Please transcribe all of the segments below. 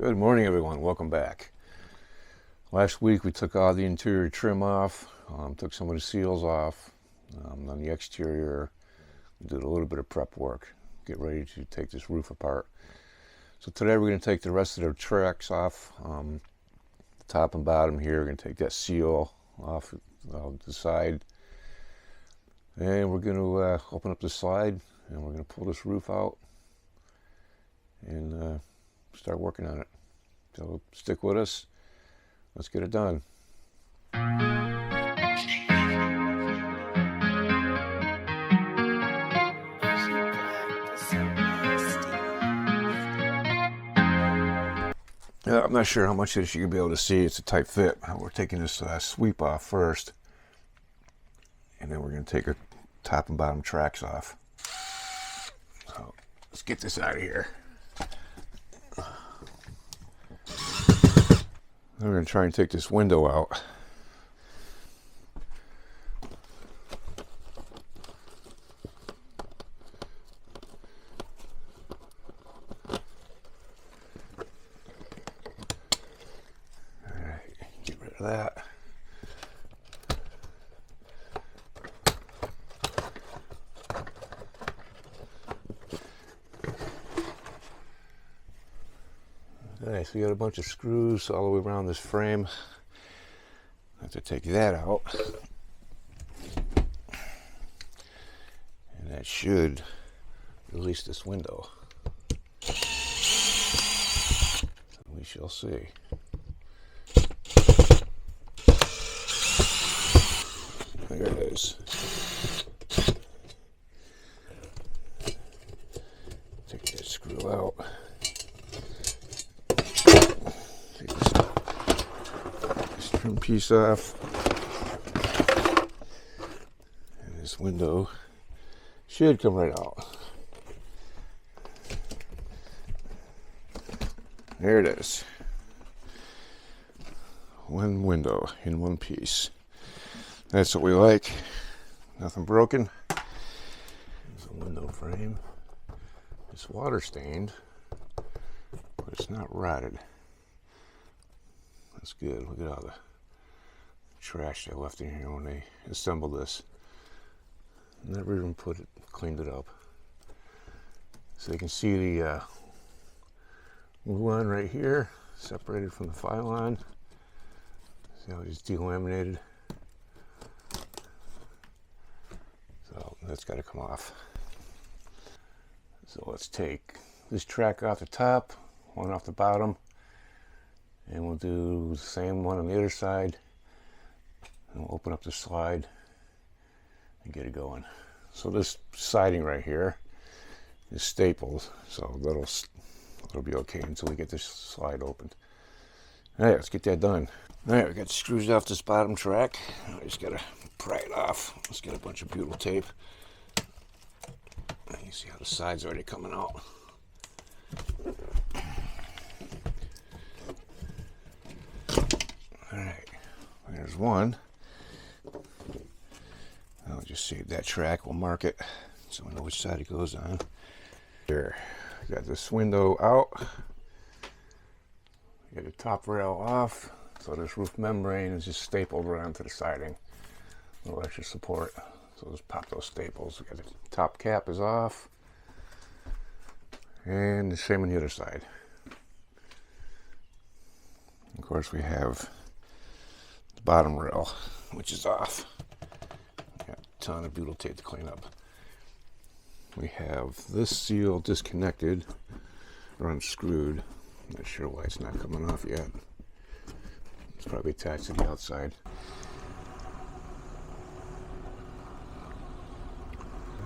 Good morning, everyone. Welcome back. Last week we took all the interior trim off, took some of the seals off. On the exterior, we did a little bit of prep work, get ready to take this roof apart. So today we're going to take the rest of the tracks off, the top and bottom here. We're going to take that seal off the side, and we're going to open up the slide, and we're going to pull this roof out and start working on it. So stick with us. Let's get it done. I'm not sure how much of this you're going to be able to see. It's a tight fit. We're taking this sweep off first, and then we're going to take our top and bottom tracks off. So let's get this out of here. Then we're going to try and take this window out. Alright, get rid of that. Okay, so we got a bunch of screws all the way around this frame. I have to take that out. And that should release this window. We shall see. There it is. Take that screw out. Trim piece off, and this window should come right out. There it is. One window in one piece. That's what we like. Nothing broken. There's a window frame. It's water stained, but it's not rotted. That's good. Look at all the trash they left in here when they assembled this. Never even cleaned it up. So you can see the glue line right here, separated from the file line. See how it's delaminated. So that's got to come off. So let's take this track off the top, one off the bottom, and we'll do the same one on the other side. And we'll open up the slide and get it going. So this siding right here is stapled, so that'll be okay until we get this slide opened. All right, let's get that done. All right, we got the screws off this bottom track. I just gotta pry it off. Let's get a bunch of butyl tape. You see how the side's already coming out. All right, there's one. I'll just save that track. We'll mark it so we know which side it goes on. Here, got this window out. Get the top rail off. So this roof membrane is just stapled right onto the siding. A little extra support. So just pop those staples. We got the top cap is off. And the same on the other side. Of course, we have the bottom rail, which is off. Got a ton of butyl tape to clean up. We have this seal disconnected or unscrewed. Not sure why it's not coming off yet. It's probably attached to the outside.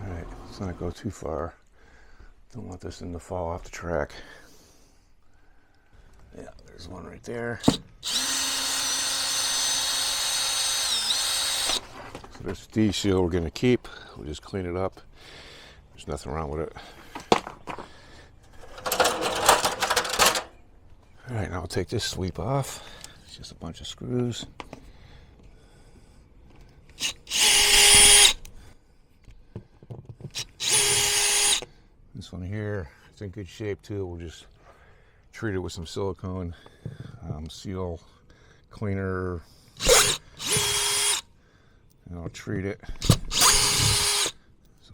Alright, let's not go too far. Don't want this thing to fall off the track. Yeah, there's one right there. So this D seal we're going to keep. We'll just clean it up. There's nothing wrong with it. Alright, now I'll take this sweep off. It's just a bunch of screws. This one here, it's in good shape too. We'll just treat it with some silicone seal cleaner, and I'll treat it, so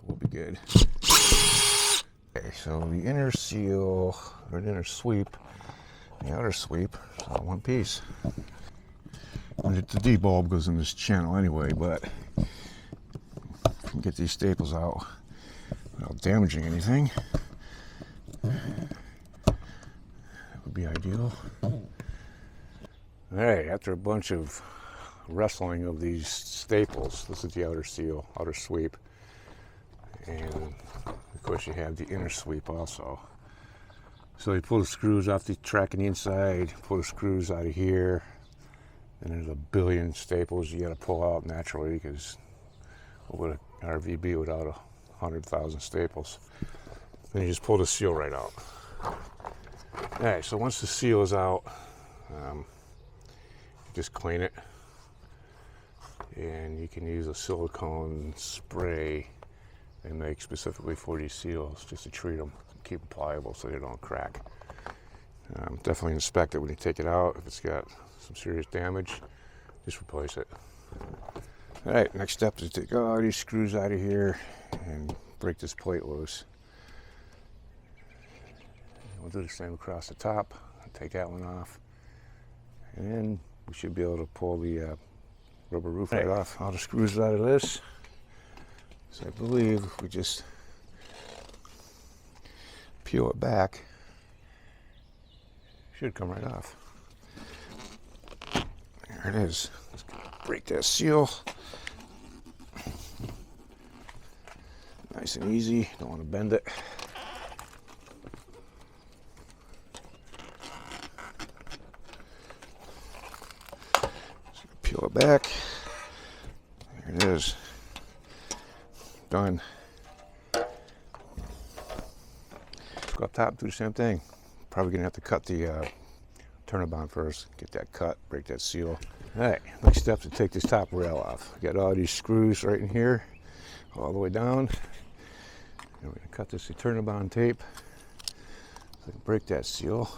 we'll be good. Okay, so the inner seal, or the inner sweep, the outer sweep, it's all one piece. The D-bulb goes in this channel anyway, but if you can get these staples out without damaging anything, that would be ideal. Alright, after a bunch of wrestling of these staples, this is the outer seal, outer sweep, and of course you have the inner sweep also. So you pull the screws off the track on the inside, pull the screws out of here, and there's a billion staples you got to pull out naturally, because what would an RV be without 100,000 staples? Then you just pull the seal right out. Alright, so once the seal is out, just clean it, and you can use a silicone spray they make specifically for these seals, just to treat them, keep them pliable so they don't crack. Definitely inspect it when you take it out. If it's got some serious damage, just replace it. All right, next step is to take all these screws out of here and break this plate loose. We'll do the same across the top. Take that one off, and then we should be able to pull the rubber roof right off. All the screws out of this. So I believe if we just peel it back, it should come right off. There it is. Let's break that seal. Nice and easy. Don't want to bend it. Peel it back. There it is. Done. Go up top, do the same thing. Probably gonna have to cut the turnabout first. Get that cut, break that seal. All right, next step is to take this top rail off. Got all these screws right in here, all the way down. And we're gonna cut this turnabout tape so I can break that seal.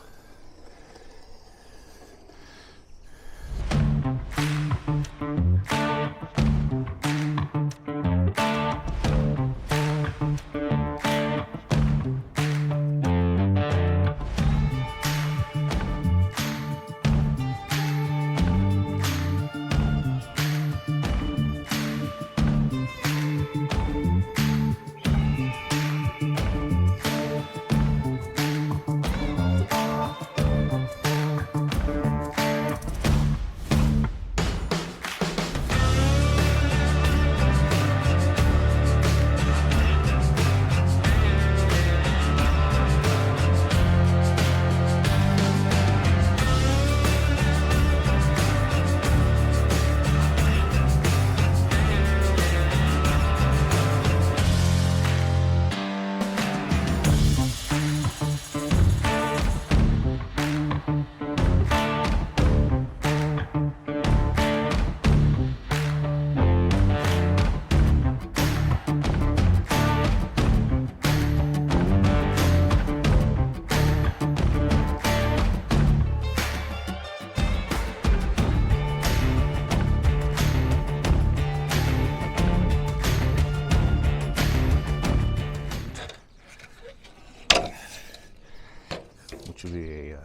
Which would be a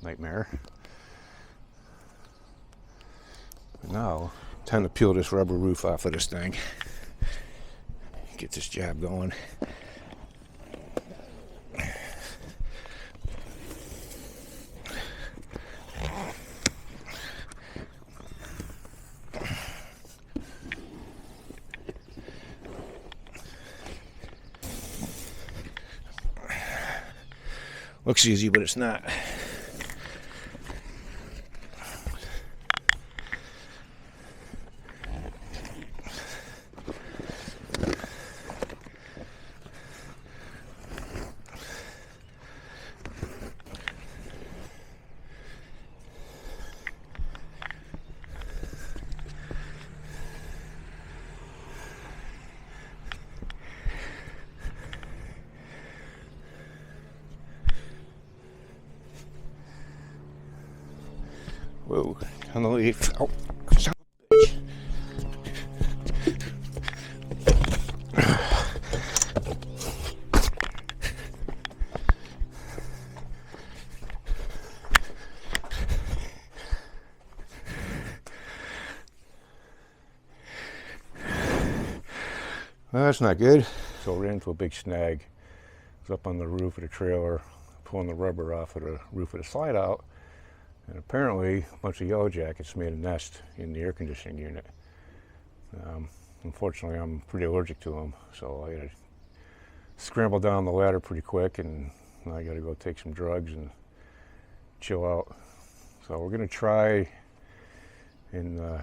nightmare. But now, time to peel this rubber roof off of this thing. Get this job going. Looks easy, but it's not. Whoa, on the leaf. Oh, son of a bitch. Well, that's not good. So we ran into a big snag. It was up on the roof of the trailer, pulling the rubber off of the roof of the slide out. And apparently a bunch of yellow jackets made a nest in the air conditioning unit. Unfortunately, I'm pretty allergic to them, so I had to scramble down the ladder pretty quick, and I got to go take some drugs and chill out. So we're going to try and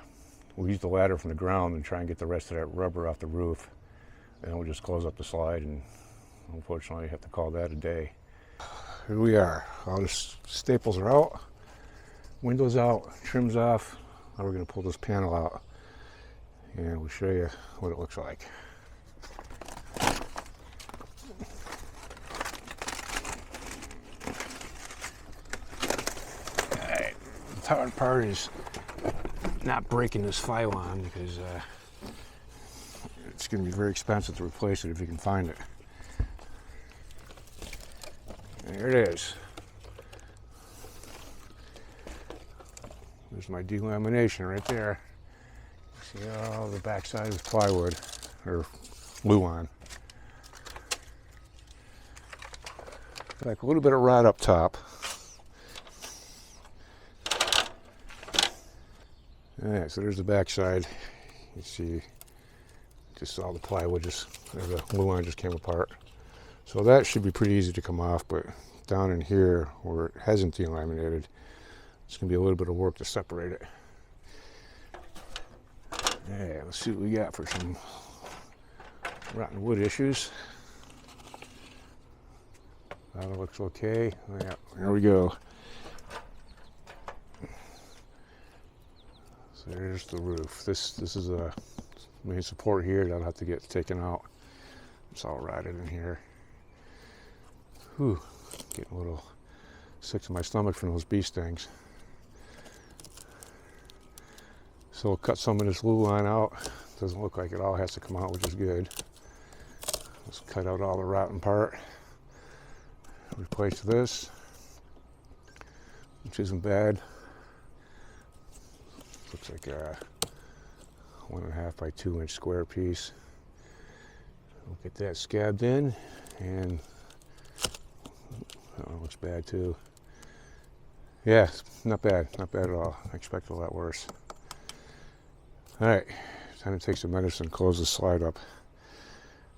we'll use the ladder from the ground and try and get the rest of that rubber off the roof. And we'll just close up the slide, and unfortunately I have to call that a day. Here we are. All the staples are out, windows out, trim's off. Now we're going to pull this panel out, and we'll show you what it looks like. Alright, the hard part is not breaking this Phylon, because it's going to be very expensive to replace it if you can find it. And here it is. There's my delamination right there. See all the backside is plywood, or Luan. Like a little bit of rot up top. Alright, so there's the backside. You see just all the plywood, the Luan just came apart. So that should be pretty easy to come off, but down in here where it hasn't delaminated, it's going to be a little bit of work to separate it. Yeah, let's see what we got for some rotten wood issues. That looks okay. Yeah, there we go. So there's the roof. This is a main support here that'll have to get taken out. It's all rotted in here. Whew, getting a little sick to my stomach from those bee stings. So we'll cut some of this glue line out. Doesn't look like it all has to come out, which is good. Let's cut out all the rotten part. Replace this, which isn't bad. Looks like a 1.5 by 2 inch square piece. We'll get that scabbed in, and that one looks bad too. Yeah, not bad at all. I expect a lot worse. All right, time to take some medicine, close the slide up.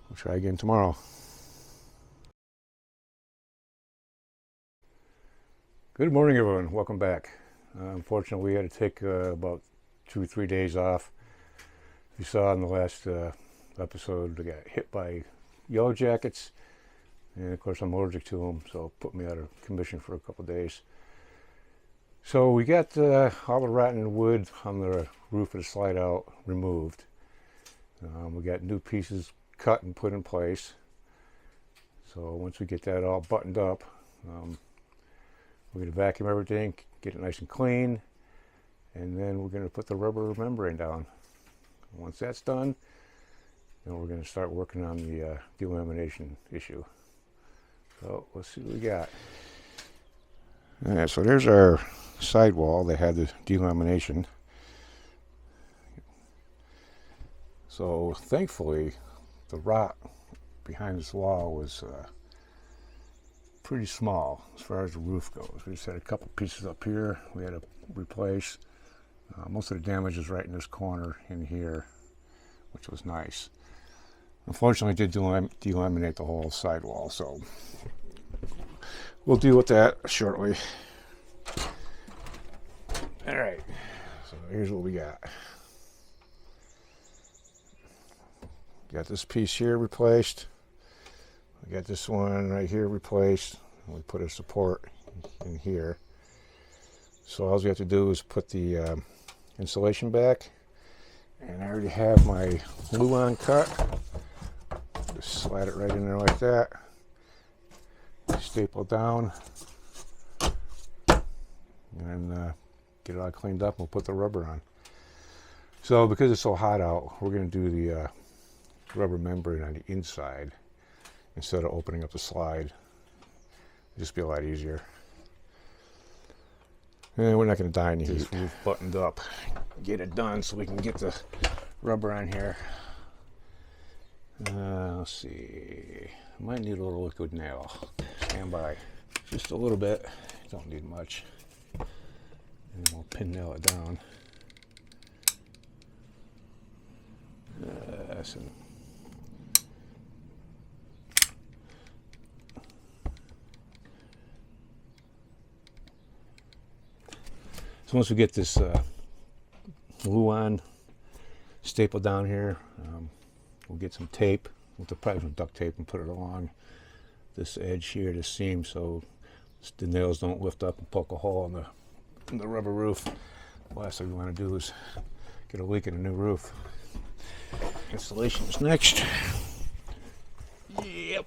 We'll try again tomorrow. Good morning, everyone. Welcome back. Unfortunately, we had to take about 2 or 3 days off. You saw in the last episode, I got hit by yellow jackets, and of course I'm allergic to them, so it put me out of commission for a couple of days. So we got all the rotten wood on the roof of the slide out removed. We got new pieces cut and put in place. So once we get that all buttoned up, we're going to vacuum everything, get it nice and clean, and then we're going to put the rubber membrane down. Once that's done, then we're going to start working on the delamination issue. So let's see what we got. Yeah, so there's our sidewall. They had the delamination. So thankfully, the rot behind this wall was pretty small as far as the roof goes. We just had a couple pieces up here we had to replace. Most of the damage is right in this corner in here, which was nice. Unfortunately, it did delaminate the whole sidewall, so we'll deal with that shortly. All right, so here's what we got. Got this piece here replaced. We got this one right here replaced. We put a support in here. So all we have to do is put the insulation back. And I already have my Luan cut. Just slide it right in there like that. Staple down. And get it all cleaned up, and we'll put the rubber on. So because it's so hot out, we're going to do the rubber membrane on the inside instead of opening up the slide. It'll just be a lot easier. And we're not going to die in the heat. We've buttoned up. Get it done so we can get the rubber on here. Let's see. I might need a little liquid nail. Stand by. Just a little bit. Don't need much. And we'll pin nail it down. So once we get this glue on, staple down here, we'll get some tape, probably some duct tape, and put it along this edge here, this seam, so the nails don't lift up and poke a hole in the rubber roof. The last thing we want to do is get a leak in a new roof. Installation is next. Yep.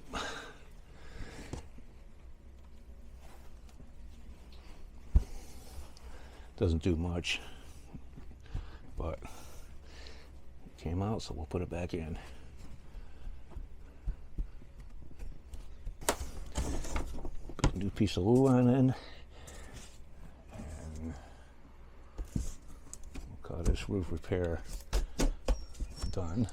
Doesn't do much, but it came out, so we'll put it back in. Put a new piece of glue on in, and we'll call this roof repair done.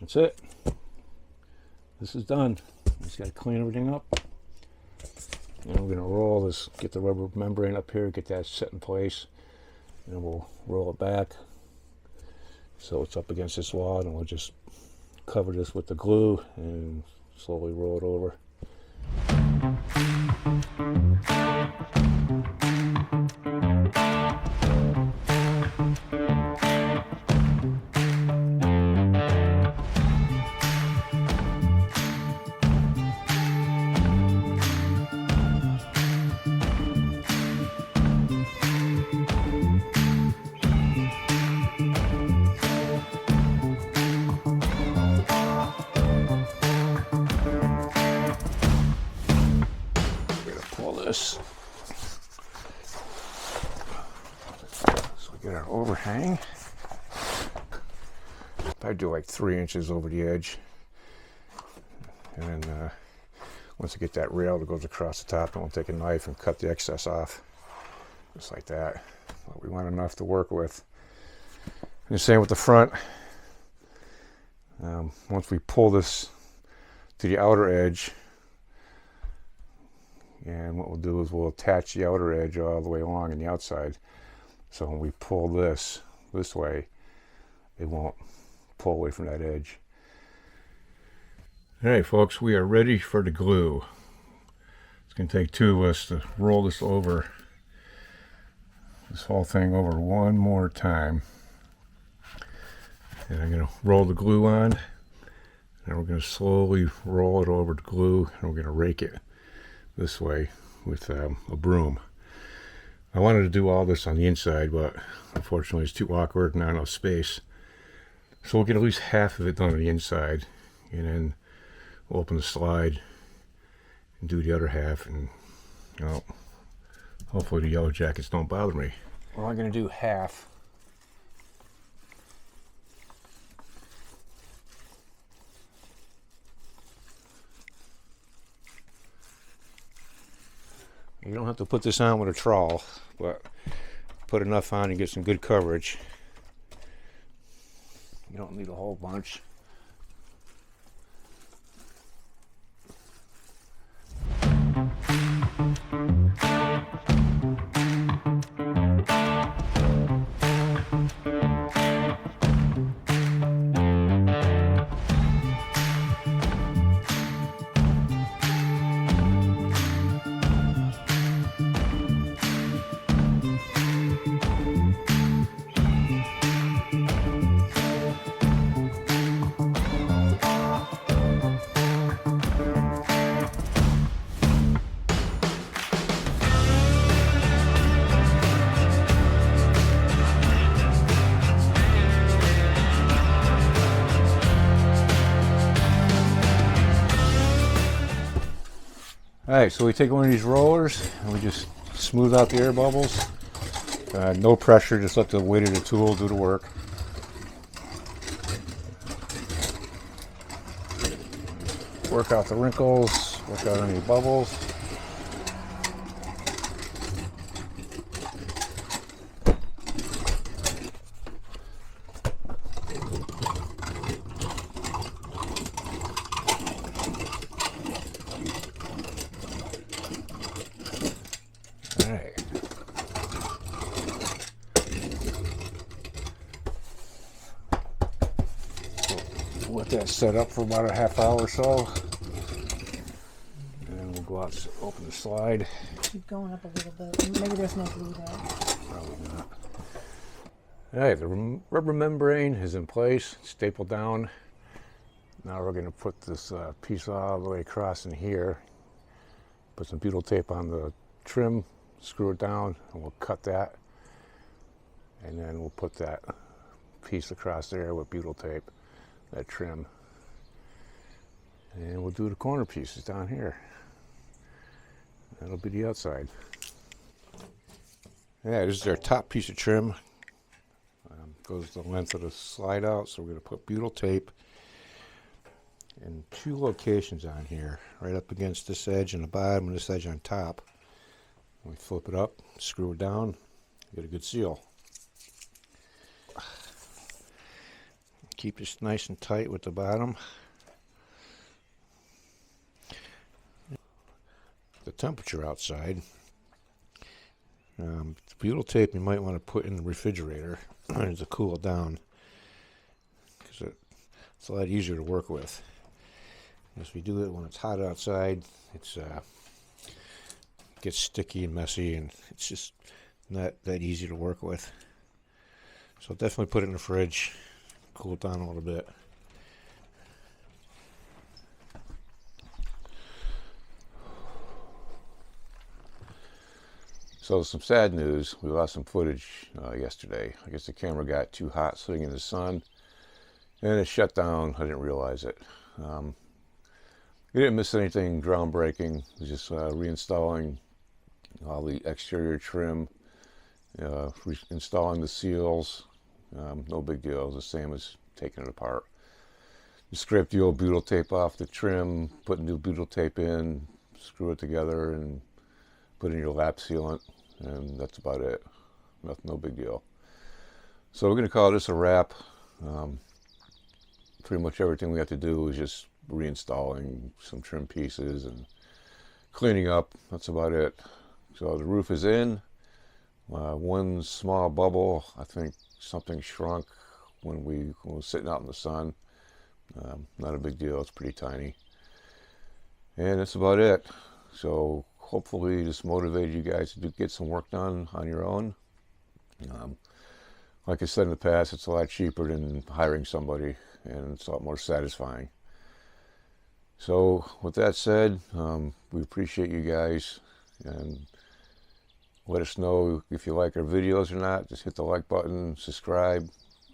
That's it. This is done. Just got to clean everything up. And we're going to roll this, get the rubber membrane up here, get that set in place. And then we'll roll it back so it's up against this wall, and we'll just cover this with the glue and slowly roll it over. So we get our overhang. I do like 3 inches over the edge, and then once I get that rail that goes across the top, I'm going to take a knife and cut the excess off, just like that. But we want enough to work with. And the same with the front. Once we pull this to the outer edge, and what we'll do is we'll attach the outer edge all the way along on the outside. So when we pull this way, it won't pull away from that edge. All right, folks, we are ready for the glue. It's going to take 2 of us to roll this over, this whole thing over one more time. And I'm going to roll the glue on, and we're going to slowly roll it over the glue, and we're going to rake it this way with a broom. I wanted to do all this on the inside, but unfortunately it's too awkward and not enough space. So we'll get at least half of it done on the inside, and then we'll open the slide and do the other half, and hopefully the yellow jackets don't bother me. We're only going to do half. You don't have to put this on with a trowel, but put enough on and get some good coverage. You don't need a whole bunch. Alright, so we take one of these rollers and we just smooth out the air bubbles. No pressure, just let the weight of the tool do the work. Work out the wrinkles, work out any bubbles. Let that set up for about a half hour or so, and we'll go out and open the slide. Keep going up a little bit. Maybe there's no glue there. Probably not. All right, the rubber membrane is in place, stapled down. Now we're going to put this piece all the way across in here. Put some butyl tape on the trim, screw it down, and we'll cut that. And then we'll put that piece across there with butyl tape. That trim, and we'll do the corner pieces down here. That'll be the outside. Yeah, this is our top piece of trim. Goes the length of the slide out, so we're going to put butyl tape in two locations on here, right up against this edge on the bottom and this edge on top. We flip it up, screw it down, get a good seal. Keep this nice and tight with the bottom. The temperature outside. The butyl tape you might want to put in the refrigerator to cool it down, because it's a lot easier to work with. As we do it when it's hot outside, it gets sticky and messy, and it's just not that easy to work with. So definitely put it in the fridge. Cool it down a little bit. So some sad news, we lost some footage yesterday. I guess the camera got too hot sitting in the sun and it shut down. I didn't realize it. We didn't miss anything groundbreaking. It was just reinstalling all the exterior trim, installing the seals. No big deal. It's the same as taking it apart. You scrape the old butyl tape off the trim, put new butyl tape in, screw it together, and put in your lap sealant, and that's about it. No big deal. So we're going to call this a wrap. Pretty much everything we have to do is just reinstalling some trim pieces and cleaning up. That's about it. So the roof is in. One small bubble, I think something shrunk when we were sitting out in the sun. Not a big deal, it's pretty tiny. And that's about it. So hopefully this motivated you guys to get some work done on your own. Like I said in the past, it's a lot cheaper than hiring somebody, and it's a lot more satisfying. So with that said, we appreciate you guys, and let us know if you like our videos or not. Just hit the like button, subscribe.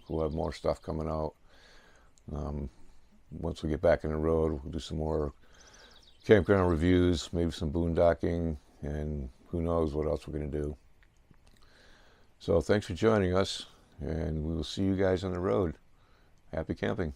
We'll have more stuff coming out. Once we get back on the road, we'll do some more campground reviews, maybe some boondocking, and who knows what else we're going to do. So thanks for joining us, and we will see you guys on the road. Happy camping.